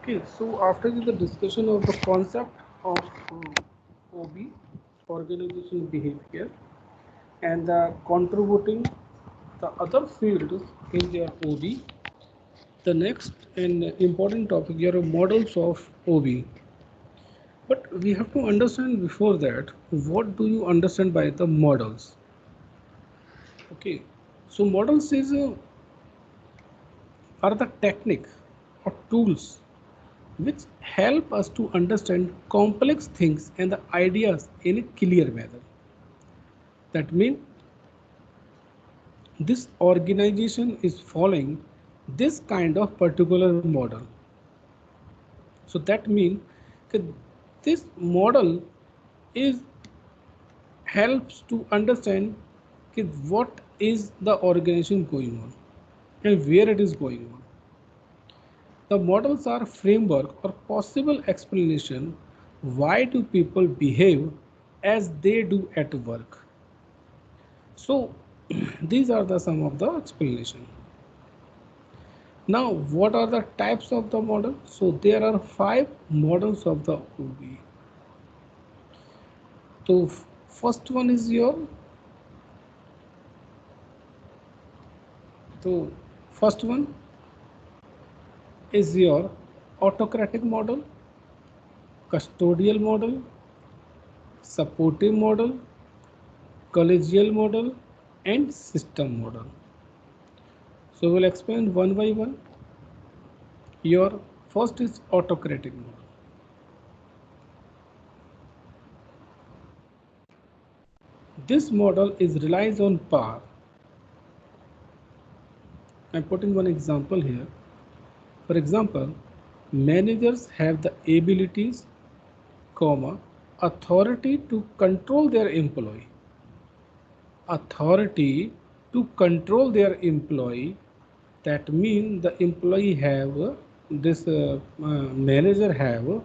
Okay, so after the discussion of the concept of OB, organization behavior, and the contributing the other fields in their OB, the next and important topic are models of OB. But we have to understand before that what do you understand by the models? Okay, so models is are the technique or tools which help us to understand complex things and the ideas in a clear manner. That means this organization is following this kind of particular model. So that means this model is helps to understand what is the organization going on and where it is going on. The models are framework or possible explanation why do people behave as they do at work. So these are the some of the explanation. Now what are the types of the model? So there are 5 models of the OB. So first one is your so first one is your autocratic model, custodial model, supportive model, collegial model, and system model. So we'll explain one by one. Your first is autocratic model. This model is relies on power. I'm putting one example here. For example, managers have the abilities, comma, authority to control their employee. Authority to control their employee. That means the employee have this manager have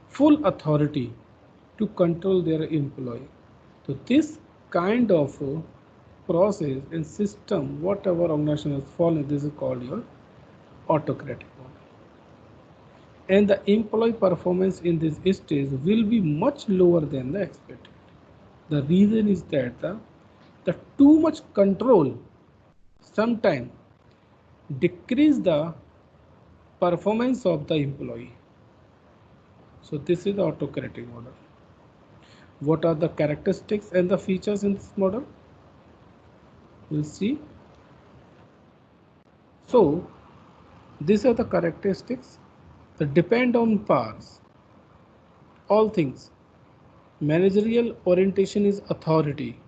full authority to control their employee. So this kind of process and system, whatever organization is following, this is called your autocratic model. And the employee performance in this stage will be much lower than the expected. The reason is that the too much control sometimes decrease the performance of the employee. So this is the autocratic model. What are the characteristics and the features in this model? We'll see. So these are the characteristics that depend on powers. All things. Managerial orientation is authority.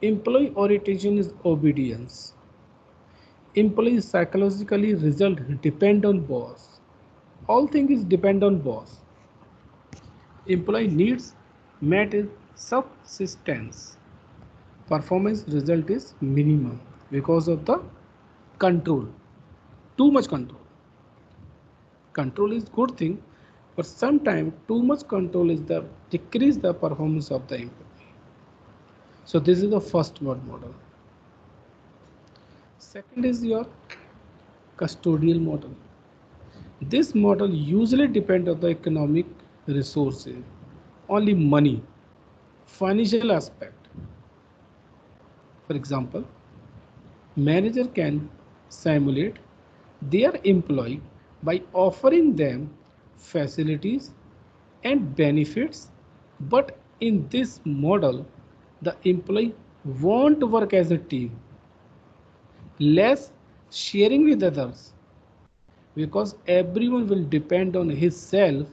Employee orientation is obedience. Employee psychologically result depend on boss. All things is depend on boss. Employee needs met is subsistence. Performance result is minimum because of the control. Too much control. Control is good thing, but sometimes too much control is the decrease the performance of the employee. So this is the first word model. Second is your custodial model. This model usually depends on the economic resources, only money, financial aspect. For example, manager can simulate their employee by offering them facilities and benefits, but in this model, the employee won't work as a team, less sharing with others, because everyone will depend on his self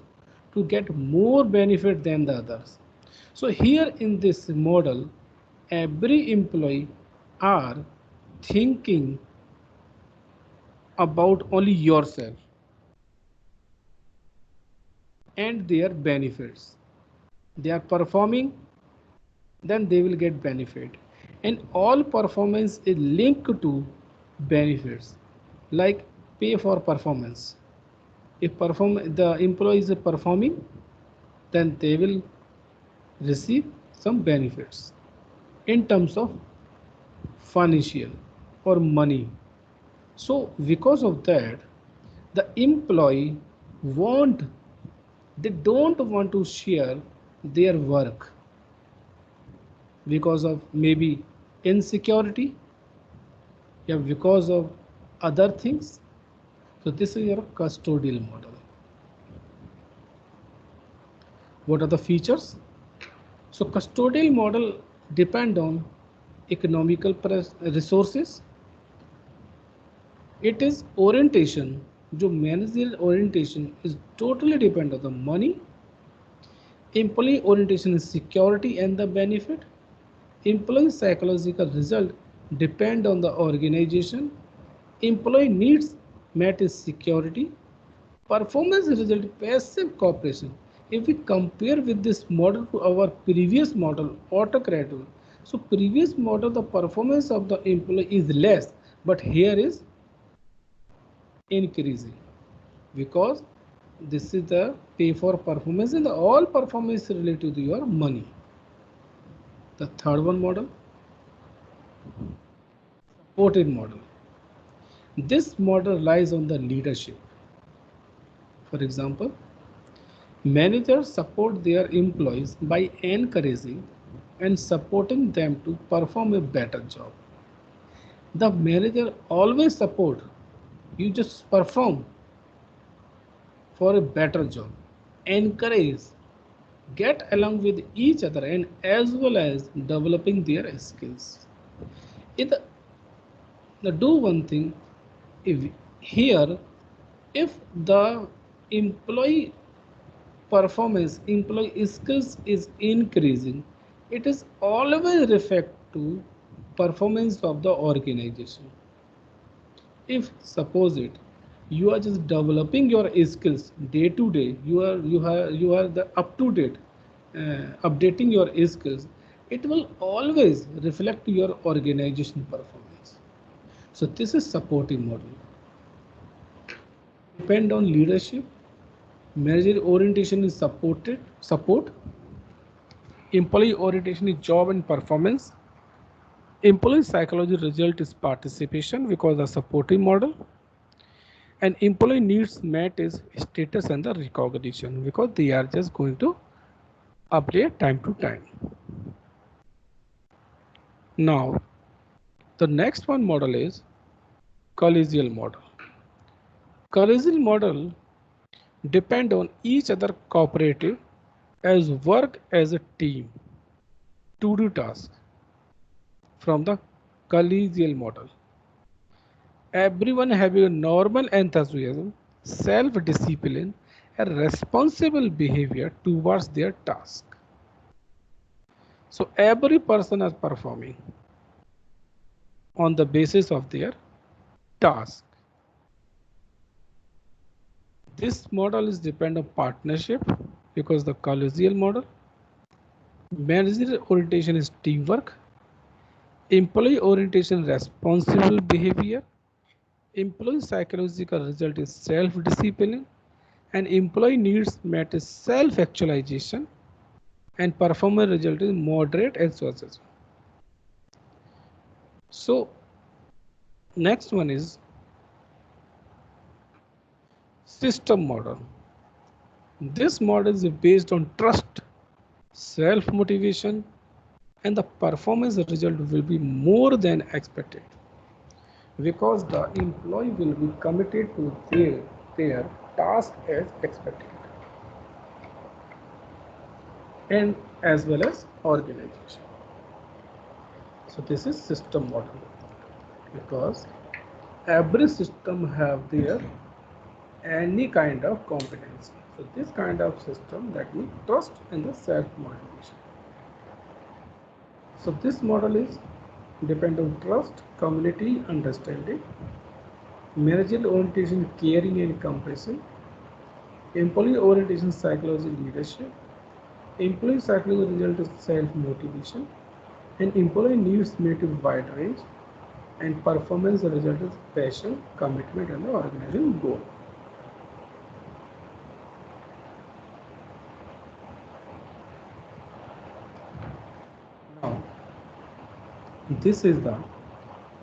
to get more benefit than the others. So here in this model, every employee are thinking about only yourself and their benefits. They are performing, then they will get benefit. And all performance is linked to benefits like pay for performance. If the employee is performing, then they will receive some benefits in terms of financial or money. So because of that, the employee want they don't want to share their work because of maybe insecurity, yeah, because of other things. So this is your custodial model. What are the features? So custodial model depend on economical resources. It is orientation, जो managerial orientation is totally depend on the money. Employee orientation is security and the benefit. Employee psychological result depend on the organization. Employee needs met is security. Performance result passive cooperation. If we compare with this model to our previous model, autocratic, so previous model the performance of the employee is less, but here is increasing because this is the pay for performance and all performance related to your money. The third one model, supported model. This model relies on the leadership. For example, managers support their employees by encouraging and supporting them to perform a better job. The manager always support you, just perform for a better job. Encourage, get along with each other and as well as developing their skills. If do one thing, if here if the employee performance, employee skills is increasing, it is always reflect to performance of the organization. If suppose it you are just developing your skills day to day, you are the up to date, updating your skills, it will always reflect your organization performance. So this is supporting model. Depend on leadership. Manager orientation is support. Employee orientation is job and performance. Employee psychology result is participation because the supporting model. And employee needs met is status and the recognition because they are just going to update time to time. Now, the next one model is collegial model. Collegial model depend on each other cooperative as work as a team to do tasks from the collegial model. Everyone having a normal enthusiasm, self-discipline, and responsible behavior towards their task. So every person is performing on the basis of their task. This model is dependent on partnership because the collegial model. Managerial orientation is teamwork. Employee orientation responsible behavior. Employee psychological result is self-discipline. And employee needs met is self-actualization. And performance result is moderate exhaustion. So next one is system model. This model is based on trust, self-motivation, and the performance result will be more than expected because the employee will be committed to their task as expected and as well as organization. So this is system model because every system have their any kind of competency. So this kind of system that means trust and the self-motivation. So this model is depend on trust, community, understanding, managerial orientation, caring and compassion, employee orientation, psychology, leadership, employee psychology result is self-motivation, and employee needs meet a wide range, and performance result is passion, commitment, and the organization goal. Now, this is the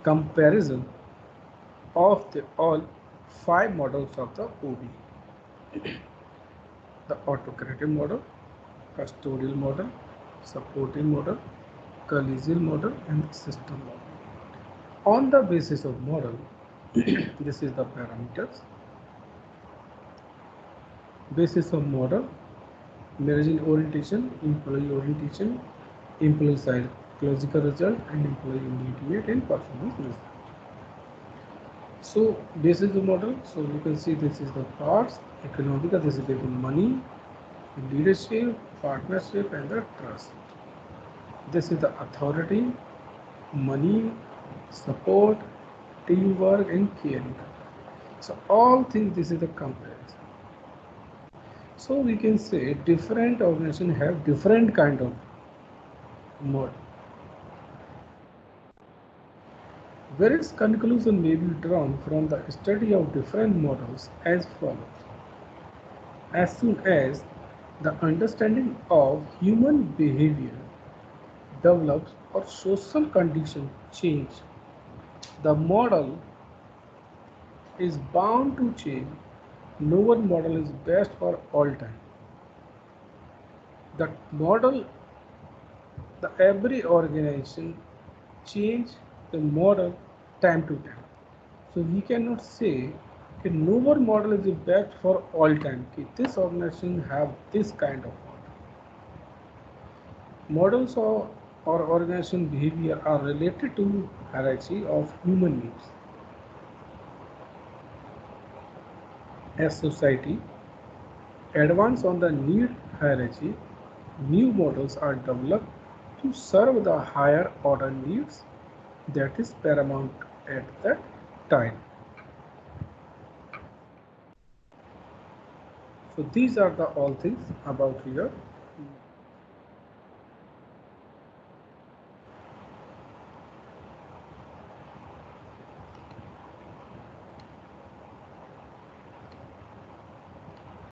comparison of the all 5 models of the OB. The autocratic model, custodial model, supporting model, collegial model, and the system model. On the basis of model, this is the parameters. Basis of model: managing orientation, employee orientation, employee psychological result, and employee immediate and performance measure. So this is the model. So you can see this is the parts: economical, this is the money, leadership, partnership, and the trust. This is the authority, money, support, teamwork, and caring. So all things, this is the comparison. So we can say different organizations have different kind of model. Various conclusion may be drawn from the study of different models as follows. As soon as the understanding of human behavior develops or social conditions change, the model is bound to change. No one model is best for all time. The model, the every organization change the model time to time. So we cannot say that no one model is the best for all time. This organization have this kind of model. Models of or organization behavior are related to hierarchy of human needs. As society advance on the need hierarchy, new models are developed to serve the higher order needs that is paramount at that time. So these are the all things about here.